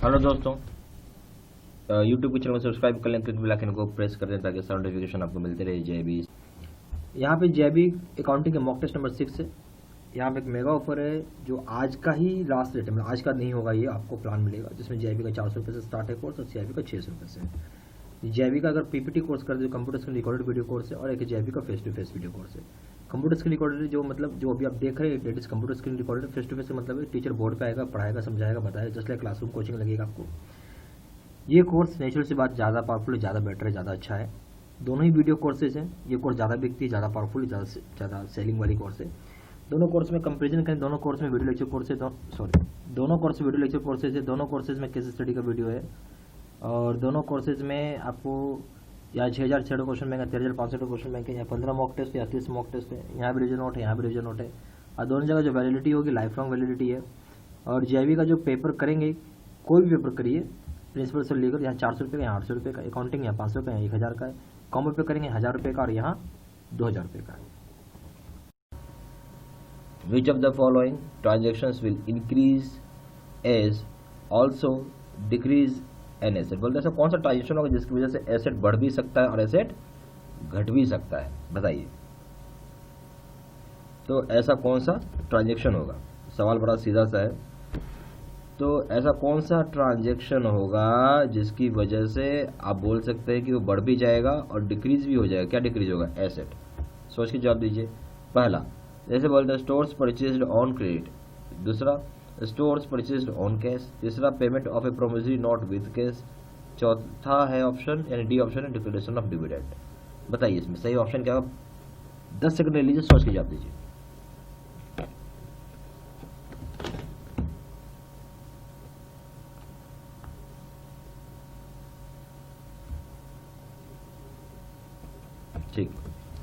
Hello दोस्तों, YouTube के channel को सब्सक्राइब कर लें, क्लिक बेल आइकन को प्रेस कर दें ताकि सारे नोटिफिकेशन आपको मिलते रहे। जेबी यहाँ पे जेबी अकाउंटिंग के मॉक टेस्ट नंबर 6 है। यहाँ पे एक मेगा ऑफर है जो आज का ही लास्ट डेट है, मतलब आज का नहीं होगा, ये आपको प्लान मिलेगा जिसमें जेबी का 400 रुपये से स्टार्ट है कोर्स और जेबी का 600 रुपये से। जेबी का अगर पीपीटी कोर्स कर दे जो computer screen recorded video course है, और एक जेबी का face to face video course है। कंप्यूटर स्क्रीन रिकॉर्डेड जो मतलब जो अभी आप देख रहे हैं that is computer screen recorded, face to face का मतलब टीचर बोर्ड पे आएगा, पढ़ाएगा, समझाएगा, बताएगा, जस्ट लाइक क्लासरूम कोचिंग लगेगा आपको। ये कोर्स नेचुरल सी बात ज़्यादा पावरफुल है, ज़्यादा बेटर है, ज़्यादा अच्छा है। दोनों ही वीडियो कोर्सेज हैं। ये कोर्स ज़्यादा बिकती है, ज़्यादा पावरफुल, ज़्यादा सेलिंग वाली कोर्स है। दोनों कोर्स में कंपेरिजन करें, दोनों कोर्स में वीडियो लेक्चर कोर्स है, दोनों कोर्स में वीडियो लेक्चर कोर्सेज है, दोनों कोर्सेज में केस स्टडी का वीडियो है, और दोनों कोर्सेज में आपको या 6,600 क्वेश्चन बैंक है, 13,500 क्वेश्चन बैंक है, या 15 मॉक टेस्ट या 30 मॉक टेस्ट है, यहाँ भी रिविजन नोट है, यहाँ भी रिविजन नोट है। और दोनों जगह जो वैलिडिटी होगी लाइफ लॉन्ग वैलिडिटी है। और जेबी का जो पेपर करेंगे, कोई भी पेपर करिए, प्रिंसिपल से लेकर, यहाँ 400 रुपये का, यहाँ 800 रुपये का, अकाउंटिंग यहाँ 500 का, यहाँ 1,000 का है, कॉमर्स पे करेंगे 1,000 रुपये का, और यहाँ 2,000 रुपये का है। Which of the following transactions will increase as also decrease an asset? बोलते हैं ऐसा कौन सा ट्रांजेक्शन होगा जिसकी वजह से एसेट बढ़ भी सकता है और एसेट घट भी सकता है, बताइए। तो ऐसा कौन सा ट्रांजेक्शन होगा? सवाल बड़ा सीधा सा है। तो ऐसा कौन सा ट्रांजेक्शन होगा जिसकी वजह से आप बोल सकते हैं कि वो बढ़ भी जाएगा और डिक्रीज भी हो जाएगा? क्या डिक्रीज होगा? एसेट। सोच के जवाब दीजिए। पहला, जैसे बोलते हैं स्टोर्स परचेज्ड ऑन क्रेडिट, दूसरा स्टोर्स परचेज्ड ऑन कैश, तीसरा payment of A promissory note with cash, चौथा है ऑप्शन यानी डी ऑप्शन है डिक्लेरेशन ऑफ डिविडेंड। बताइए इसमें सही ऑप्शन क्या होगा? 10 सेकंड ले लीजिए, सोच के जवाब दीजिए। ठीक,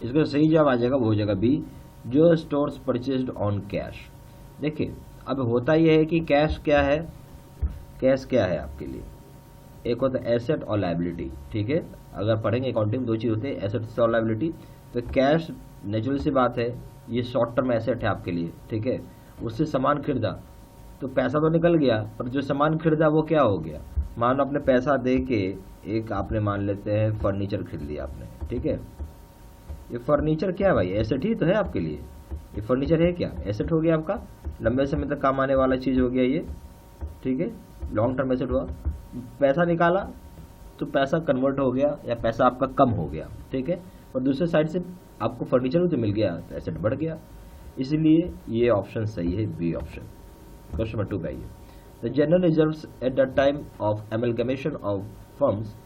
इसका सही जवाब आ जाएगा, वो हो जाएगा बी, जो स्टोर्स परचेज्ड ऑन कैश। देखिए अब होता यह है कि कैश क्या है, कैश क्या है आपके लिए, एक होता है एसेट और लायबिलिटी। ठीक है, अगर पढ़ेंगे अकाउंटिंग दो चीज होते हैं, एसेट और लायबिलिटी। तो कैश नेचुरल सी बात है, ये शॉर्ट टर्म एसेट है आपके लिए। ठीक है, उससे सामान खरीदा तो पैसा तो निकल गया, पर जो सामान खरीदा वो क्या हो गया? मान लो आपने पैसा दे के एक आपने मान लेते हैं फर्नीचर खरीद लिया आपने। ठीक है, ये फर्नीचर क्या है भाई? एसेट ही तो है आपके लिए। ये फर्नीचर है क्या? एसेट हो गया आपका, लंबे समय तक काम आने वाला चीज हो गया ये। ठीक है, लॉन्ग टर्म एसेट हुआ। पैसा निकाला तो पैसा कन्वर्ट हो गया या पैसा आपका कम हो गया। ठीक है, और दूसरे साइड से आपको फर्नीचर भी तो मिल गया तो एसेट बढ़ गया। इसलिए ये ऑप्शन सही है, बी ऑप्शन। क्वेश्चन नंबर 2 पे आइए। The general reserves at the time of amalgamation of firms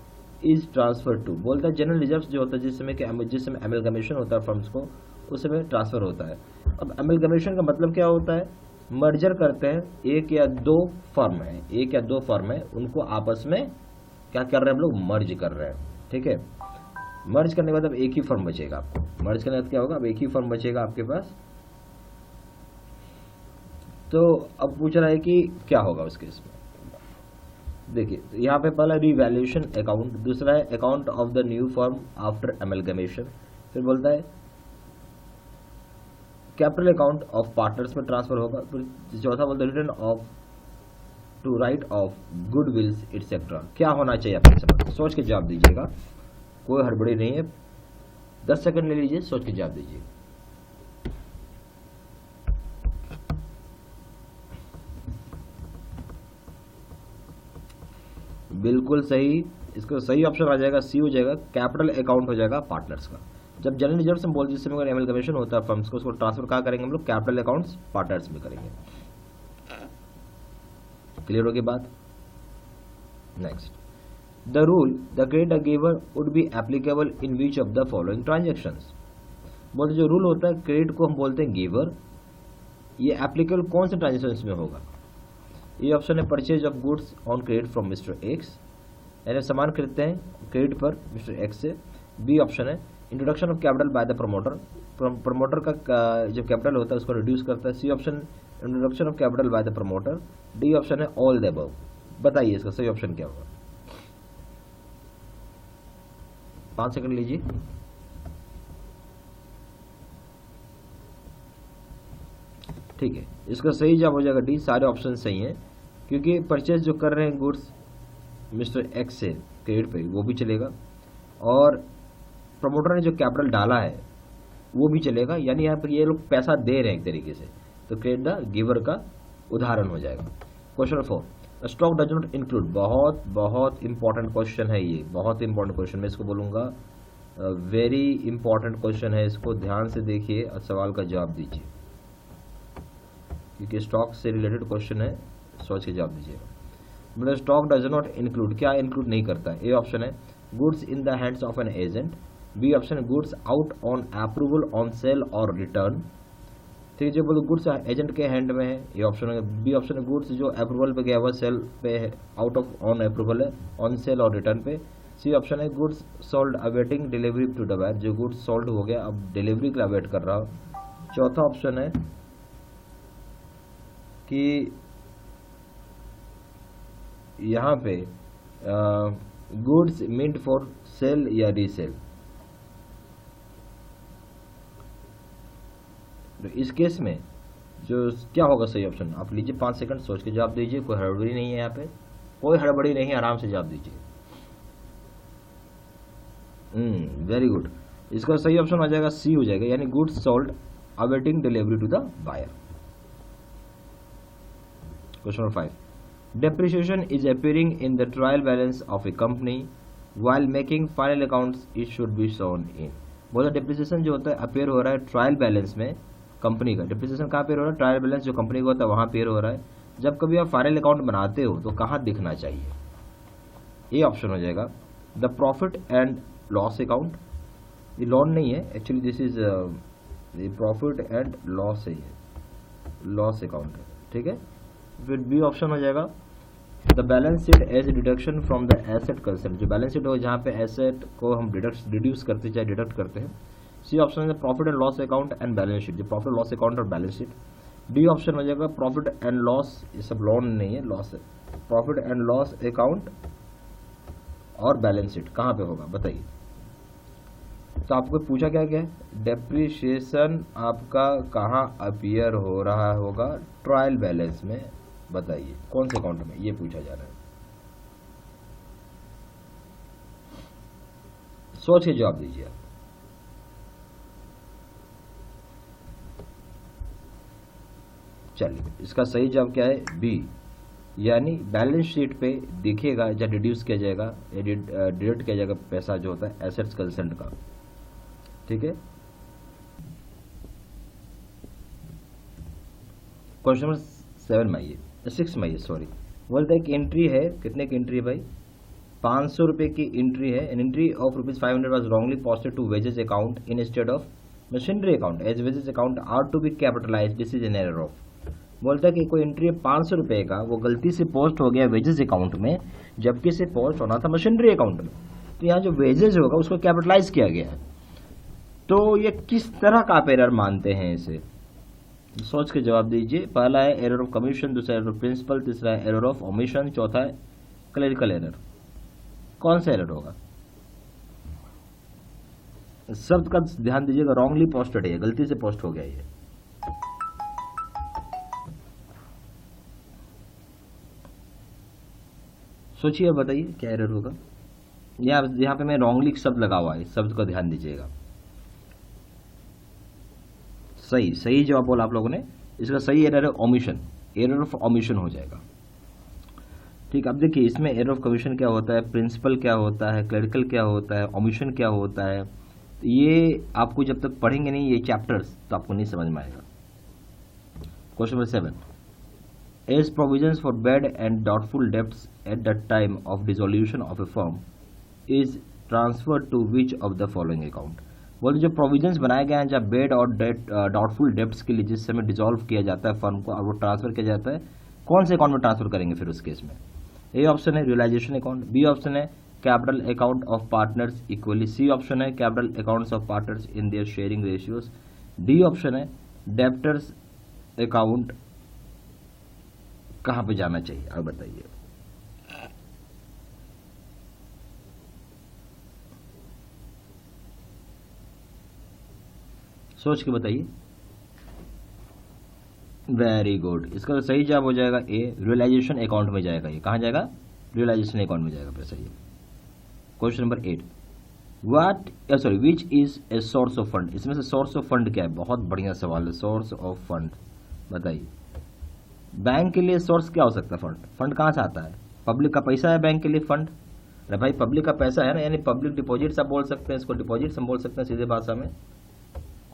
is transfer to. बोलता है जनरल रिजर्व्स जो होता है जिस समय एमलगमेशन होता है फर्म्स को, उस समय ट्रांसफर होता है। अब एमलगमेशन का मतलब क्या होता है? मर्जर करते हैं, एक या दो फर्म है, उनको आपस में क्या कर रहे हैं हम लोग? मर्ज कर रहे हैं। ठीक है, मर्ज करने के बाद अब एक ही फर्म बचेगा आपको। मर्ज करने के बाद क्या होगा? अब एक ही फर्म बचेगा आपके पास। तो अब पूछ रहा है कि क्या होगा उस केस में। देखिए यहाँ पे पहला रिवैल्यूएशन अकाउंट, दूसरा है account of the new firm after amalgamation, फिर बोलता है कैपिटल अकाउंट ऑफ पार्टनर्स में ट्रांसफर होगा, फिर चौथा बोलता है return of to write off goodwills etcetera. क्या होना चाहिए आपके समझ? सोच के जवाब दीजिएगा, कोई हड़बड़ी नहीं है। 10 सेकंड ले लीजिए, सोच के जवाब दीजिए। बिल्कुल सही, इसका सही ऑप्शन आ जाएगा, सी हो जाएगा, कैपिटल अकाउंट हो जाएगा पार्टनर्स का। जब जनरल रिजर्व से बोल जिस समय एमलगमेशन होता है फर्म्स को, उसको ट्रांसफर कहाँ करेंगे हम लोग? कैपिटल अकाउंट्स पार्टनर्स में करेंगे। क्लियर होगी बात? Next, the rule the credit giver would be applicable in which of the following transactions. बोलते जो रूल होता है क्रेडिट को हम बोलते हैं गिवर, ये एप्लीकेबल कौन से ट्रांजेक्शन में होगा? ये ऑप्शन है purchase of goods on credit from Mr X, यानी सामान खरीदते हैं क्रेडिट पर मिस्टर एक्स से। बी ऑप्शन है introduction of capital by the promoter, promoter का जो कैपिटल होता है उसको रिड्यूस करता है। C option introduction of capital by the promoter. D option है ऑल द अबव। बताइए इसका सही ऑप्शन क्या होगा? 5 सेकंड लीजिए। ठीक है, इसका सही जवाब हो जाएगा डी, सारे ऑप्शन सही हैं। क्योंकि परचेज जो कर रहे हैं गुड्स मिस्टर एक्स से क्रेडिट पे, वो भी चलेगा, और प्रमोटर ने जो कैपिटल डाला है वो भी चलेगा, यानी यहाँ पर ये लोग पैसा दे रहे हैं एक तरीके से, तो क्रेडिट द गिवर का उदाहरण हो जाएगा। Question 4, stock does not include, बहुत बहुत इंपॉर्टेंट क्वेश्चन है ये, बहुत इंपॉर्टेंट क्वेश्चन, मैं इसको बोलूँगा वेरी इंपॉर्टेंट क्वेश्चन है, इसको ध्यान से देखिए और सवाल का जवाब दीजिए, क्योंकि स्टॉक से रिलेटेड क्वेश्चन है, सोच के जवाब दीजिएगा। मतलब स्टॉक डज नॉट इंक्लूड, क्या इंक्लूड नहीं करता है? ए ऑप्शन है goods in the hands of an agent, B option है goods out on approval on sale और रिटर्न, ठीक है, जो बोलो गुड्स एजेंट के हैंड में है, ये ऑप्शन है। बी ऑप्शन है गुड्स जो अप्रूवल पे गया हुआ सेल पे है, आउट ऑफ ऑन अप्रूवल है, ऑन सेल और रिटर्न पे। सी ऑप्शन है goods sold awaiting delivery to the buyer, जो गुड्स सोल्ड हो गया अब डिलीवरी के लिए अवेट कर रहा हो। चौथा ऑप्शन है कि यहाँ पे गुड्स मींट फॉर सेल या रीसेल। तो इस केस में जो क्या होगा सही ऑप्शन, आप लीजिए 5 सेकंड सोच के जवाब दीजिए, कोई हड़बड़ी नहीं है यहाँ पे, कोई हड़बड़ी नहीं है, आराम से जवाब दीजिए। वेरी गुड, इसका सही ऑप्शन हो जाएगा सी हो जाएगा, यानी goods sold awaiting delivery to the buyer. Question number 5, depreciation is appearing in the trial balance of a company while making final accounts it should be shown in। बोला depreciation जो होता है अपेयर हो रहा है ट्रायल बैलेंस में company का, depreciation कहाँ पेयर हो रहा है? ट्रायल बैलेंस जो कंपनी का होता है वहाँ पेयर हो रहा है। जब कभी आप फाइनल अकाउंट बनाते हो तो कहाँ दिखना चाहिए? ये ऑप्शन हो जाएगा the profit and loss account, ये लॉन नहीं है actually, this is profit and loss है, ये लॉस अकाउंट है, ठीक है। फिर बी ऑप्शन हो जाएगा the balance sheet as deduction from the asset concern, जो बैलेंस शीट हो जहाँ पे एसेट को हम डिड्यूस करते हैं, चाहे डिडक्ट करते हैं। सी ऑप्शन है profit and loss account and balance sheet, जो प्रॉफिट एंड लॉस अकाउंट और बैलेंस शीट। डी ऑप्शन हो जाएगा प्रॉफिट एंड लॉस, ये सब लोन नहीं है, लॉस है, प्रॉफिट एंड लॉस अकाउंट और बैलेंस शीट कहाँ पे होगा बताइए। तो आपको पूछा क्या क्या है, डेप्रिसिएशन आपका कहाँ अपीयर हो रहा होगा? ट्रायल बैलेंस में, बताइए कौन से अकाउंट में, ये पूछा जा रहा है। सोच के जवाब दीजिए आप। चलिए इसका सही जवाब क्या है? बी, यानी बैलेंस शीट पे दिखेगा जब डिड्यूस किया जाएगा, डिडक्ट किया जाएगा पैसा जो होता है एसेट्स कंसेंट का, ठीक है। क्वेश्चन नंबर 7 में आइए, 6 में आइए, सॉरी। बोलते एक एंट्री है, कितने की एंट्री है भाई? 500 रुपए की एंट्री है। An entry of ₹500 was wrongly posted to wages account instead of machinery account as wages account are to be capitalise, this is an error of. बोलता है कि कोई एंट्री है 500 रुपए का, वो गलती से पोस्ट हो गया वेजेस अकाउंट में, जबकि इसे पोस्ट होना था मशीनरी अकाउंट में। तो यहाँ जो वेजेस होगा उसको कैपिटलाइज किया गया है, तो ये किस तरह का आप एरर मानते हैं इसे? सोच के जवाब दीजिए। पहला है एरर ऑफ कमीशन, दूसरा एरर ऑफ प्रिंसिपल, तीसरा है एरर ऑफ ओमिशन, चौथा है क्लरिकल एरर। कौन सा एरर होगा? शब्द का ध्यान दीजिएगा, रॉन्गली पोस्टेड है, गलती से पोस्ट हो गया ये। सोचिए बताइए क्या एरर होगा। यहाँ पे मैं रॉन्गली शब्द लगा हुआ है, शब्द का ध्यान दीजिएगा। सही जवाब बोला आप लोगों ने। इसका सही एरर है ओमिशन, एरर ऑफ ओमिशन हो जाएगा, ठीक। अब देखिए इसमें एरर ऑफ कमीशन क्या होता है, प्रिंसिपल क्या होता है, क्लरिकल क्या होता है, ओमिशन क्या होता है, ये आपको जब तक पढ़ेंगे नहीं ये चैप्टर्स तो आपको नहीं समझ में आएगा। Question number 7, as provisions for bad and doubtful debts at the time of dissolution of a firm is transferred to which of the following account. बोलते जो प्रोविजंस बनाए गए हैं जब बेड और डाउटफुल डेब्ट्स के लिए जिस समय डिसॉल्व किया जाता है फर्म को और वो ट्रांसफर किया जाता है, कौन से अकाउंट में ट्रांसफर करेंगे फिर उस केस में? ए ऑप्शन है रियलाइजेशन अकाउंट, बी ऑप्शन है capital account of partners equally, C option है capital accounts of partners in their sharing ratios, D option है डेब्टर्स अकाउंट। कहां पे जाना चाहिए अब बताइए। सोच के बताइए। वेरी गुड, इसका सही जवाब हो जाएगा ए, रियलाइजेशन अकाउंट में जाएगा। ये कहाँ जाएगा? रियलाइजेशन अकाउंट में जाएगा पैसा ये। Question number 8, which is a source of fund. इसमें से सोर्स ऑफ फंड क्या है? बहुत बढ़िया सवाल है। सोर्स ऑफ फंड बताइए। बैंक के लिए सोर्स क्या हो सकता है? फंड कहाँ से आता है? पब्लिक का पैसा है बैंक के लिए फंड। अरे भाई पब्लिक का पैसा है ना, यानी पब्लिक डिपॉजिट्स आप बोल सकते हैं इसको, डिपॉजिट्स हम बोल सकते हैं सीधे भाषा में।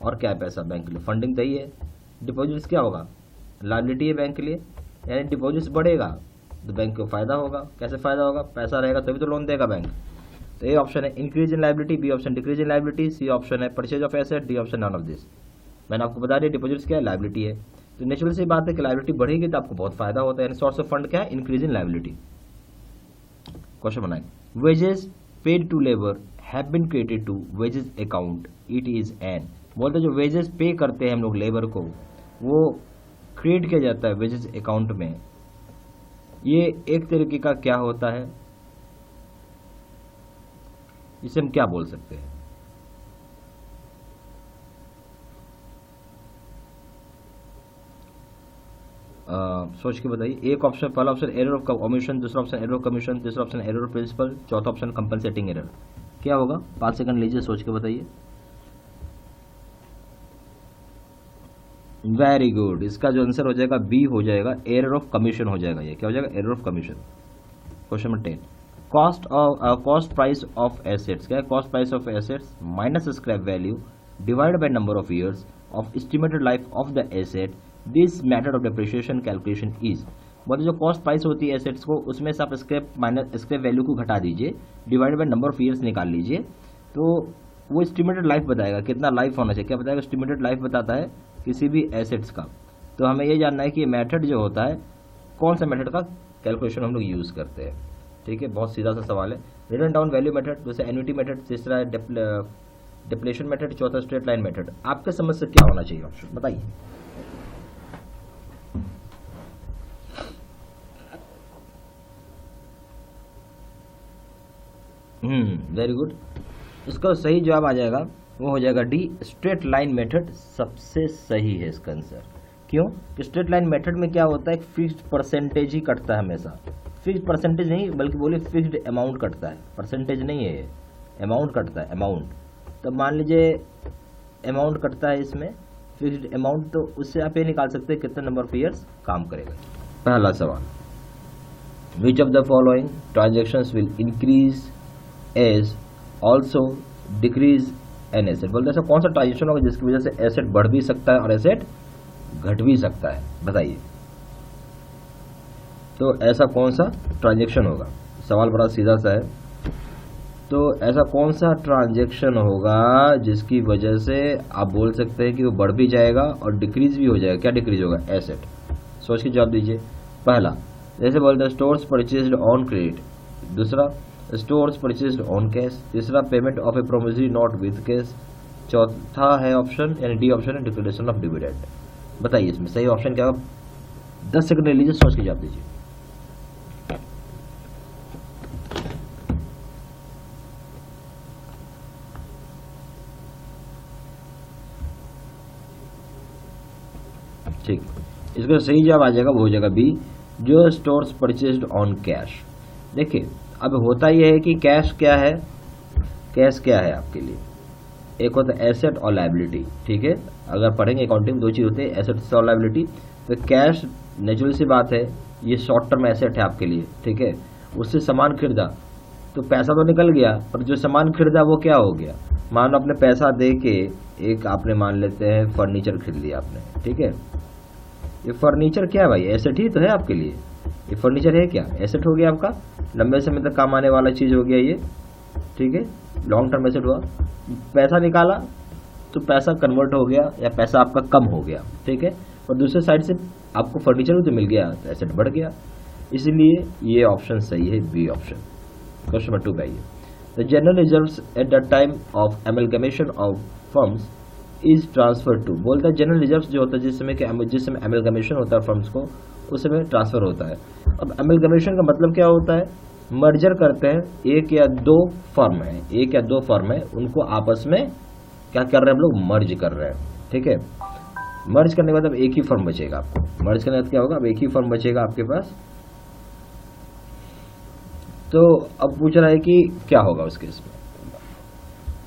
और क्या है पैसा बैंक के लिए? फंडिंग तो ही है। डिपॉजिट्स क्या होगा? लायबिलिटी है बैंक के लिए, यानी डिपॉजिट्स बढ़ेगा तो बैंक को फायदा होगा। कैसे फायदा होगा? पैसा रहेगा तभी तो लोन देगा बैंक। तो ए ऑप्शन है increase in liability, B option decrease in liability, C option है purchase of asset, D option none of this. मैंने आपको बता दिया डिपॉजिट्स क्या है? लायबिलिटी है। तो नेचुरल सी बात है कि लायबिलिटी बढ़ेगी तो आपको बहुत फायदा होता है, यानी सोर्स ऑफ फंड क्या है? Increase in liability. क्वेश्चन बनाए, wages paid to labour have been created to wages account, it is an. बोलते जो वेजेस पे करते हैं हम लोग लेबर को, वो क्रिएट किया जाता है वेजेस अकाउंट में। ये एक तरीके का क्या होता है, इसे हम क्या बोल सकते हैं? सोच के बताइए। एक ऑप्शन, पहला ऑप्शन एरर ऑफ ओमिशन, दूसरा ऑप्शन एरर ऑफ कमीशन, तीसरा ऑप्शन एरर ऑफ प्रिंसिपल, चौथा ऑप्शन कंपनसेटिंग एरर। क्या होगा? 5 सेकंड लीजिए, सोच के बताइए। वेरी गुड, इसका जो आंसर हो जाएगा बी हो जाएगा, एरर ऑफ कमीशन हो जाएगा। ये क्या हो जाएगा? Error of commission. Question number 10, cost price of assets क्या है? Cost price of assets minus scrap value divided by number of years of estimated life of the asset, this method of depreciation calculation is. बोलते जो cost price होती है assets को, उसमें से आप स्क्रैप वैल्यू को घटा दीजिए, divided by number of years निकाल लीजिए, तो वो एस्टिमेटेड लाइफ बताएगा, कितना लाइफ होना चाहिए। क्या बताएगा? एस्टिमेटेड लाइफ बताता है किसी भी एसेट्स का। तो हमें ये जानना है कि मेथड जो होता है, कौन सा मेथड का कैलकुलेशन हम लोग यूज करते हैं। ठीक है, बहुत सीधा सा सवाल है। रिटर्न डाउन वैल्यू मेथड, जैसे एन्युटी मेथड, तीसरा है डिप्लेशन मेथड, चौथा स्ट्रेट लाइन मेथड। आपके समझ से क्या होना चाहिए ऑप्शन बताइए। वेरी गुड, इसका सही जवाब आ जाएगा, वो हो जाएगा डी, स्ट्रेट लाइन मेथड सबसे सही है इसका आंसर। क्यों? कि स्ट्रेट लाइन मेथड में क्या होता है, फिक्स्ड परसेंटेज ही कटता है हमेशा। फिक्स्ड परसेंटेज नहीं, बल्कि बोलिए फिक्स्ड अमाउंट कटता है, परसेंटेज नहीं है, अमाउंट कटता है, अमाउंट। तो मान लीजिए अमाउंट कटता है इसमें, फिक्स्ड अमाउंट, तो उससे आप ये निकाल सकते हैं कितने नंबर ऑफ ईयर्स काम करेगा। पहला सवाल, which of the following transactions will increase as also decrease an asset. बोलते ऐसा कौन सा ट्रांजेक्शन होगा जिसकी वजह से एसेट बढ़ भी सकता है और एसेट घट भी सकता है, बताइए। तो ऐसा कौन सा ट्रांजेक्शन होगा? सवाल बड़ा सीधा सा है। तो ऐसा कौन सा ट्रांजेक्शन होगा जिसकी वजह से आप बोल सकते हैं कि वो बढ़ भी जाएगा और डिक्रीज भी हो जाएगा? क्या डिक्रीज होगा? एसेट। सोच के जवाब दीजिए। पहला, जैसे बोलते हैं स्टोर्स परचेज्ड ऑन क्रेडिट, दूसरा स्टोर्स परचेज्ड ऑन कैश, तीसरा payment of A promissory note with cash, चौथा है ऑप्शन यानी डी ऑप्शन है डिक्लेरेशन ऑफ डिविडेंड। बताइए इसमें सही ऑप्शन क्या होगा? 10 सेकंड ले लीजिए, सोच के जवाब दीजिए। ठीक, इसका सही जवाब आ जाएगा, वो हो जाएगा बी, जो स्टोर्स परचेज्ड ऑन कैश। देखिए अब होता यह है कि कैश क्या है, कैश क्या है आपके लिए, एक होता है एसेट और लायबिलिटी। ठीक है, अगर पढ़ेंगे अकाउंटिंग में 2 चीज होते हैं, एसेट और लायबिलिटी। तो कैश नेचुरल सी बात है, ये शॉर्ट टर्म एसेट है आपके लिए। ठीक है, उससे सामान खरीदा तो पैसा तो निकल गया, पर जो सामान खरीदा वो क्या हो गया? मान लो आपने पैसा दे के एक आपने मान लेते हैं फर्नीचर खरीद लिया आपने। ठीक है, ये फर्नीचर क्या है भाई? एसेट ही तो है आपके लिए। ये फर्नीचर है क्या? एसेट हो गया आपका, लंबे समय तक काम आने वाला चीज हो गया ये। ठीक है, लॉन्ग टर्म एसेट हुआ। पैसा निकाला तो पैसा कन्वर्ट हो गया या पैसा आपका कम हो गया। ठीक है, और दूसरे साइड से आपको फर्नीचर भी तो मिल गया, तो एसेट बढ़ गया। इसलिए ये ऑप्शन सही है, बी ऑप्शन। क्वेश्चन नंबर 2 पे आइए। The general reserves at the time of amalgamation of firms is transfer to. बोलता है जनरल रिजर्व्स जो होता है जिस समय एमलगमेशन होता है फर्म्स को, उस समय ट्रांसफर होता है। अब एमलगमेशन का मतलब क्या होता है? मर्जर करते हैं, एक या दो फर्म है, उनको आपस में क्या कर रहे हैं हम लोग? मर्ज कर रहे हैं। ठीक है, मर्ज करने के बाद अब एक ही फर्म बचेगा आपको। मर्ज करने के बाद क्या होगा, अब एक ही फर्म बचेगा आपके पास। तो अब पूछ रहा है कि क्या होगा उस केस में।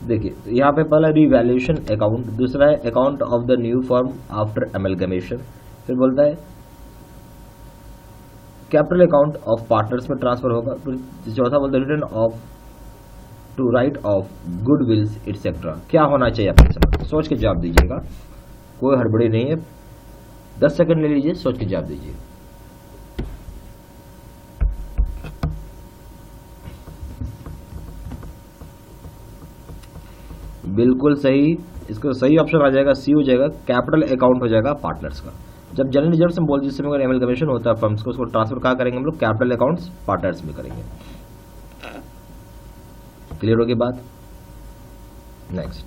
देखिए यहाँ पे पहला रिवैल्यूएशन अकाउंट, दूसरा है account of the new firm after amalgamation, फिर बोलता है कैपिटल अकाउंट ऑफ पार्टनर्स में ट्रांसफर होगा, फिर चौथा बोलता है return of to write off goodwills etcetera. क्या होना चाहिए अपने समझ, सोच के जवाब दीजिएगा, कोई हड़बड़ी नहीं है, 10 सेकंड ले लीजिए, सोच के जवाब दीजिए। बिल्कुल सही, इसका सही ऑप्शन आ जाएगा सी हो जाएगा, कैपिटल अकाउंट हो जाएगा पार्टनर्स का। जब जनरल रिजर्व से बोल जिस समय अगर एमलगमेशन होता है फर्म्स को, उसको ट्रांसफर कहाँ करेंगे हम लोग, कैपिटल अकाउंट्स पार्टनर्स में करेंगे। क्लियर होगी बात। Next,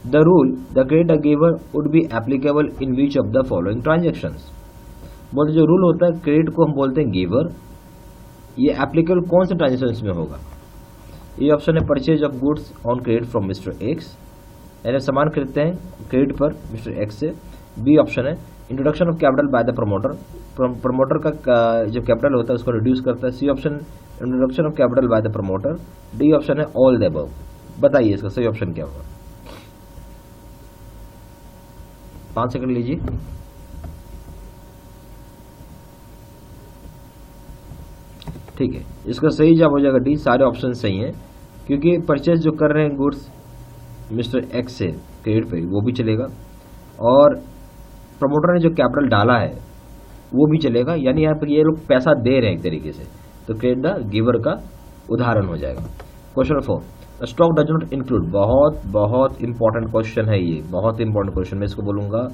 the rule the credit giver would be applicable in which of the following transactions. बोलते जो रूल होता है क्रेडिट को हम बोलते हैं गिवर, ये एप्लीकेबल कौन से ट्रांजेक्शंस में होगा। ये ऑप्शन है purchase of goods on credit from Mr X, यानी सामान खरीदते हैं क्रेडिट पर मिस्टर एक्स से। बी ऑप्शन है introduction of capital by the promoter, promoter का जो कैपिटल होता है उसको रिड्यूस करता है। C option introduction of capital by the promoter. D option है ऑल द अबव। बताइए इसका सही ऑप्शन क्या होगा। 5 सेकंड लीजिए। ठीक है, इसका सही जवाब हो जाएगा डी, सारे ऑप्शन सही हैं, क्योंकि परचेज जो कर रहे हैं गुड्स मिस्टर एक्स से क्रेडिट पे वो भी चलेगा, और प्रमोटर ने जो कैपिटल डाला है वो भी चलेगा, यानी यहाँ पर ये लोग पैसा दे रहे हैं एक तरीके से, तो क्रेडिट द गिवर का उदाहरण हो जाएगा। Question 4, stock does not include. बहुत बहुत इंपॉर्टेंट क्वेश्चन है ये, बहुत इंपॉर्टेंट क्वेश्चन, मैं इसको बोलूंगा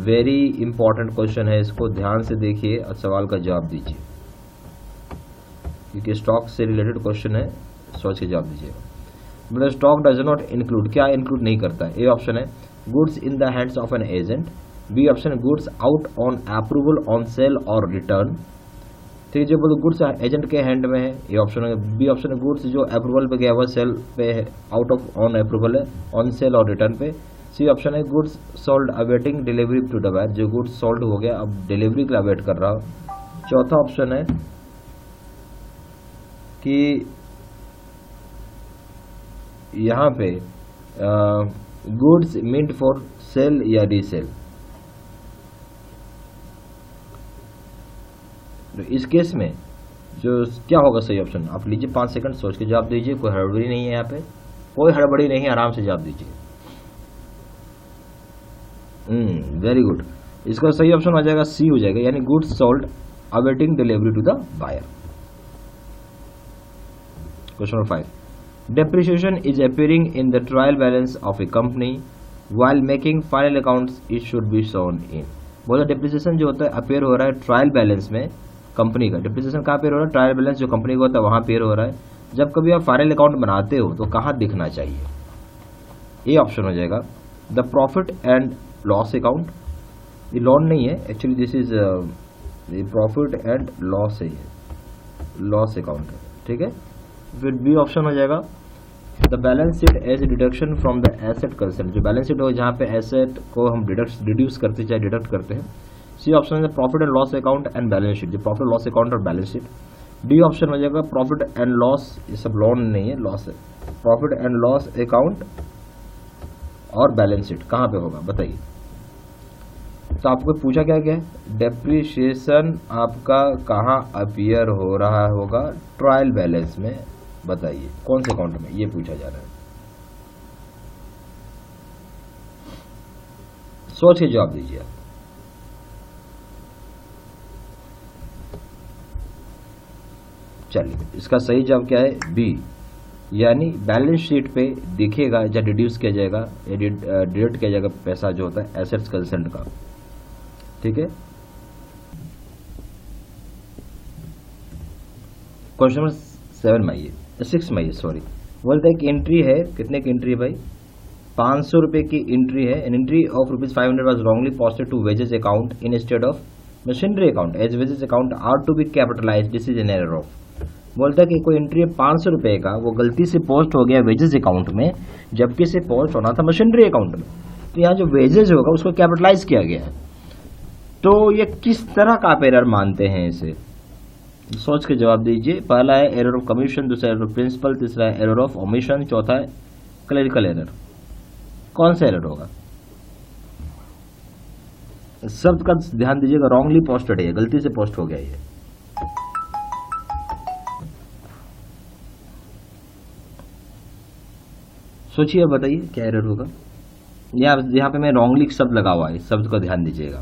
वेरी इंपॉर्टेंट क्वेश्चन है, इसको ध्यान से देखिए और सवाल का जवाब दीजिए, क्योंकि स्टॉक से रिलेटेड क्वेश्चन है, सोच के जवाब दीजिएगा। मतलब स्टॉक डज नॉट इंक्लूड, क्या इंक्लूड नहीं करता है। ए ऑप्शन है goods in the hands of an agent. B option है goods out on approval on sale और रिटर्न। ठीक है, जो बोलो गुड्स एजेंट के हैंड में है, ये ऑप्शन है। बी ऑप्शन है गुड्स जो अप्रूवल पे गया हुआ सेल पे है, आउट ऑफ ऑन अप्रूवल है, ऑन सेल और रिटर्न पे। सी ऑप्शन है goods sold awaiting delivery to the buyer, जो गुड्स सोल्ड हो गया अब डिलीवरी के लिए अवेट कर रहा हो। चौथा ऑप्शन है कि यहाँ पे गुड्स मींट फॉर सेल या रीसेल। तो इस केस में जो क्या होगा सही ऑप्शन, आप लीजिए 5 सेकंड सोच के जवाब दीजिए, कोई हड़बड़ी नहीं है यहाँ पे, कोई हड़बड़ी नहीं है, आराम से जवाब दीजिए। वेरी गुड, इसका सही ऑप्शन आ जाएगा सी हो जाएगा, यानी goods sold awaiting delivery to the buyer. Question number 5, depreciation is appearing in the trial balance of a company while making final accounts it should be shown in। बोला depreciation जो होता है अपेयर हो रहा है ट्रायल बैलेंस में company का। Depreciation कहाँ अपेयर हो रहा है, ट्रायल बैलेंस जो कंपनी का होता है वहाँ अपेयर हो रहा है। जब कभी आप फाइनल अकाउंट बनाते हो तो कहाँ दिखना चाहिए। ये ऑप्शन हो जाएगा the profit and loss account. ये लोन नहीं है actually, this is profit and loss है, लॉस अकाउंट है। ठीक है, फिर बी ऑप्शन हो जाएगा the balance sheet as deduction from the asset concern, जो बैलेंस शीट हो जहाँ पे एसेट को हम डिड्यूस करते चाहे डिडक्ट करते हैं। सी ऑप्शन है profit and loss account and balance sheet, जो प्रॉफिट लॉस अकाउंट और बैलेंस शीट। डी ऑप्शन हो जाएगा प्रॉफिट एंड लॉस, ये सब लोन नहीं है लॉस है, प्रॉफिट एंड लॉस अकाउंट और बैलेंस शीट कहाँ पे होगा बताइए। तो आपको पूछा क्या क्या है, डेप्रिसिएशन आपका कहाँ अपीयर हो रहा होगा, ट्रायल बैलेंस में, बताइए कौन से अकाउंट में, ये पूछा जा रहा है। सोच के जवाब दीजिए। चलिए इसका सही जवाब क्या है, बी, यानी बैलेंस शीट पे दिखेगा जब डिड्यूस किया जाएगा या डिडक्ट किया जाएगा पैसा जो होता है एसेट्स कंसर्न का। ठीक है, क्वेश्चन नंबर 7 में आइए, 6 में आइए सॉरी। बोलता है कि एंट्री है, कितने की एंट्री है भाई, 500 रुपए की एंट्री है। An entry of ₹500 was wrongly posted to wages account in instead of machinery account as wages account are to be capitalised, this is an error of. बोलता है कि कोई एंट्री है 500 रुपए का, वो गलती से पोस्ट हो गया वेजेस अकाउंट में, जबकि से पोस्ट होना था मशीनरी अकाउंट में। तो यहाँ जो वेजेज होगा उसको कैपिटलाइज किया गया है। तो ये किस तरह का आप एरर मानते हैं इसे, सोच के जवाब दीजिए। पहला है एरर ऑफ कमीशन, दूसरा एरर ऑफ प्रिंसिपल, तीसरा है एरर ऑफ ओमिशन, चौथा है क्लरिकल एरर। कौन सा एरर होगा? शब्द का ध्यान दीजिएगा, रॉन्गली पोस्टेड है, गलती से पोस्ट हो गया ये। सोचिए, बताइए क्या एरर होगा। यहाँ पे मैं रॉन्गली शब्द लगा हुआ है, शब्द का ध्यान दीजिएगा।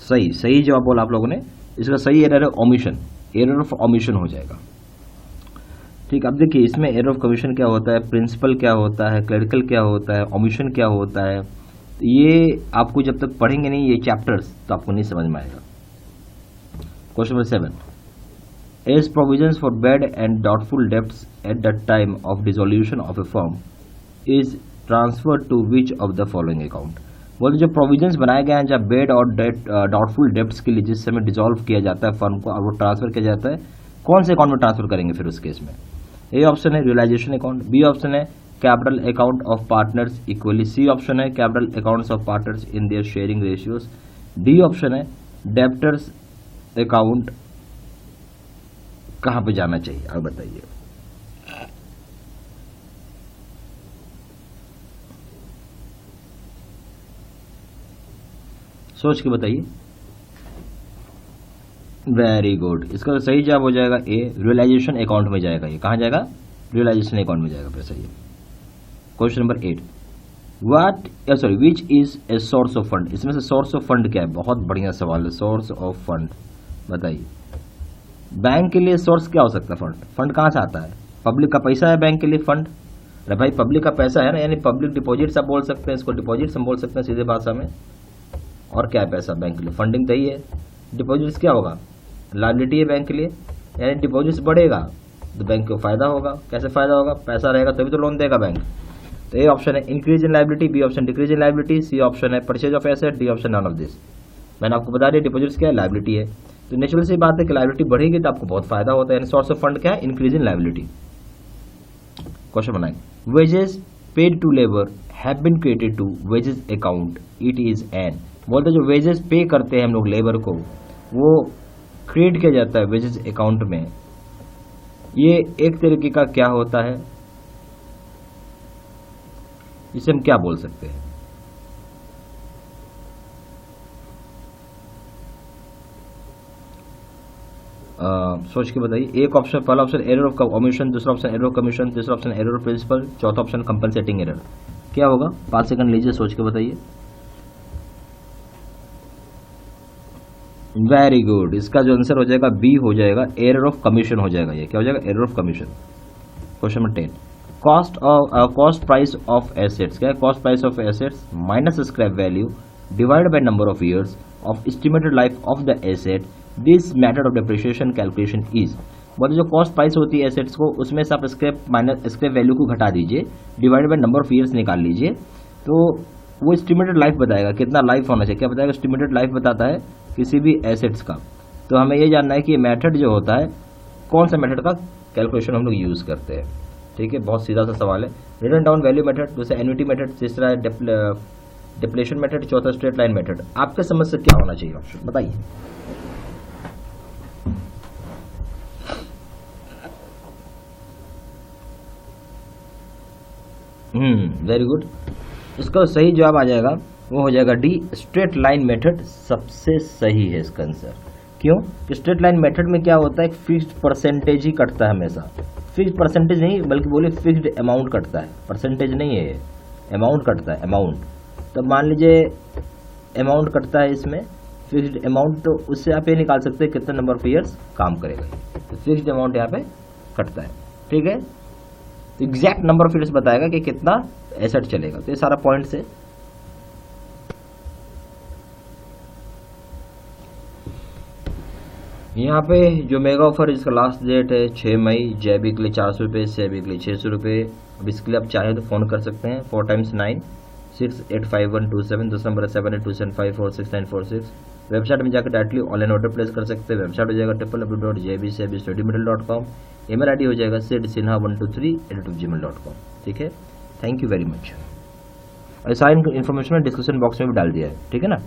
सही जवाब बोला आप लोगों ने। इसका सही एरर है ओमिशन, एरर ऑफ ओमिशन हो जाएगा। ठीक, अब देखिए इसमें एरर ऑफ कमीशन क्या होता है, प्रिंसिपल क्या होता है, क्लरिकल क्या होता है, ओमिशन क्या होता है, तो ये आपको जब तक पढ़ेंगे नहीं ये चैप्टर्स तो आपको नहीं समझ में आएगा। Question number 7, as provisions for bad and doubtful debts at the time of dissolution of a firm is transferred to which of the following account. बोलते जो प्रोविजंस बनाए गए हैं जब बेड और डाउटफुल डेब्ट्स के लिए जिस समय डिसॉल्व किया जाता है फर्म को और वो ट्रांसफर किया जाता है, कौन से अकाउंट में ट्रांसफर करेंगे फिर उस केस में? ए ऑप्शन है रियलाइजेशन अकाउंट, बी ऑप्शन है capital account of partners equally, C option है capital accounts of partners in their sharing ratios, D option है डेब्टर्स अकाउंट। कहां पे जाना चाहिए आप बताइए। सोच के बताइए। वेरी गुड, इसका सही जवाब हो जाएगा ए, रियलाइजेशन अकाउंट में जाएगा। ये कहां जाएगा? रियलाइजेशन अकाउंट में जाएगा। पैसा ये। Question number 8, which is a source of fund. इसमें से सोर्स ऑफ फंड क्या है? बहुत बढ़िया सवाल है। सोर्स ऑफ फंड बताइए। बैंक के लिए सोर्स क्या हो सकता है? फंड कहां से आता है? पब्लिक का पैसा है बैंक के लिए फंड। अरे भाई पब्लिक का पैसा है ना, यानी पब्लिक डिपॉजिट्स आप बोल सकते हैं, इसको डिपॉजिट्स हम बोल सकते हैं सीधे भाषा में। और क्या है पैसा बैंक के लिए? फंडिंग तो ही है। डिपॉजिट्स क्या होगा? लायबिलिटी है बैंक के लिए, यानी डिपॉजिट्स बढ़ेगा तो बैंक को फायदा होगा। कैसे फायदा होगा? पैसा रहेगा तभी तो लोन देगा बैंक। तो ए ऑप्शन है increase in liability, B option decrease in liability, C option है purchase of asset, D option none of this. मैंने आपको बता दिया डिपॉजिट्स क्या है, लायबिलिटी है। तो नेचुरल सी बात है कि लायबिलिटी बढ़ेगी तो आपको बहुत फायदा होता है, यानी सोर्स ऑफ फंड क्या है? Increase in liability. क्वेश्चन बनाए, wages paid to labour have been created to wages account, it is an. बोलते जो वेजेस पे करते हैं हम लोग लेबर को, वो क्रिएट किया जाता है वेजेस अकाउंट में। ये एक तरीके का क्या होता है, इसे हम क्या बोल सकते हैं? सोच के बताइए। एक ऑप्शन, पहला ऑप्शन एरर ऑफ ओमिशन, दूसरा ऑप्शन एरर ऑफ कमीशन, तीसरा ऑप्शन एरर ऑफ प्रिंसिपल, चौथा ऑप्शन कंपनसेटिंग एरर। क्या होगा? 5 सेकंड लीजिए, सोच के बताइए। वेरी गुड, इसका जो आंसर हो जाएगा बी हो जाएगा, एरर ऑफ कमीशन हो जाएगा। ये क्या हो जाएगा? Error of commission. Question number 10, cost price of assets क्या है? Cost price of assets minus scrap value divided by number of years of estimated life of the asset, this method of depreciation calculation is. बोलते जो cost price होती है assets को, उसमें से आप स्क्रैप वैल्यू को घटा दीजिए, divided by number of years निकाल लीजिए, तो वो एस्टिमेटेड लाइफ बताएगा कितना लाइफ होना चाहिए। क्या बताएगा? एस्टिमेटेड लाइफ बताता है किसी भी एसेट्स का। तो हमें ये जानना है कि ये मेथड जो होता है कौन सा मेथड का कैलकुलेशन हम लोग यूज करते हैं। ठीक है, बहुत सीधा सा सवाल है। रिटर्न डाउन वैल्यू मेथड, दूसरा एन्युटी मेथड, तीसरा है डिप्लेशन मेथड, चौथा स्ट्रेट लाइन मेथड। आपके समझ से क्या होना चाहिए ऑप्शन बताइए। वेरी गुड, इसका सही जवाब आ जाएगा, वो हो जाएगा डी, स्ट्रेट लाइन मेथड सबसे सही है इसका आंसर। क्यों? कि स्ट्रेट लाइन मेथड में क्या होता है, फिक्स्ड परसेंटेज ही कटता है हमेशा। फिक्स्ड परसेंटेज नहीं बल्कि बोले फिक्स्ड अमाउंट कटता है, परसेंटेज नहीं है, अमाउंट कटता है, अमाउंट। तो मान लीजिए अमाउंट कटता है इसमें, फिक्स्ड अमाउंट, तो उससे आप ये निकाल सकते हैं कितना नंबर ऑफ ईयर्स काम करेगा। तो फिक्स्ड अमाउंट यहाँ पे कटता है। ठीक है, तो एग्जैक्ट नंबर ऑफ ईयर्स बताएगा कि कितना एसेट चलेगा। तो ये सारा पॉइंट से यहाँ पे जो मेगा ऑफर इसका लास्ट डेट है 6 मई, जैबी के लिए 400 रुपये, सैबी के लिए 600 रुपये। अब इसके लिए आप चाहें तो फ़ोन कर सकते हैं 4 × 9 685 दूसरा नंबर 7827546946। वेबसाइट में जाकर डायरेक्टली ऑनलाइन ऑर्डर प्लेस कर सकते हैं। वेबसाइट हो जाएगा www.jbcabstudymaterial.com। ईमेल आईडी हो जाएगा sidsinha123@gmail.com। ठीक है, थैंक यू वेरी मच। और सारी इन्फॉर्मेशन डिस्क्रिप्शन बॉक्स में भी डाल दिया है, ठीक है ना।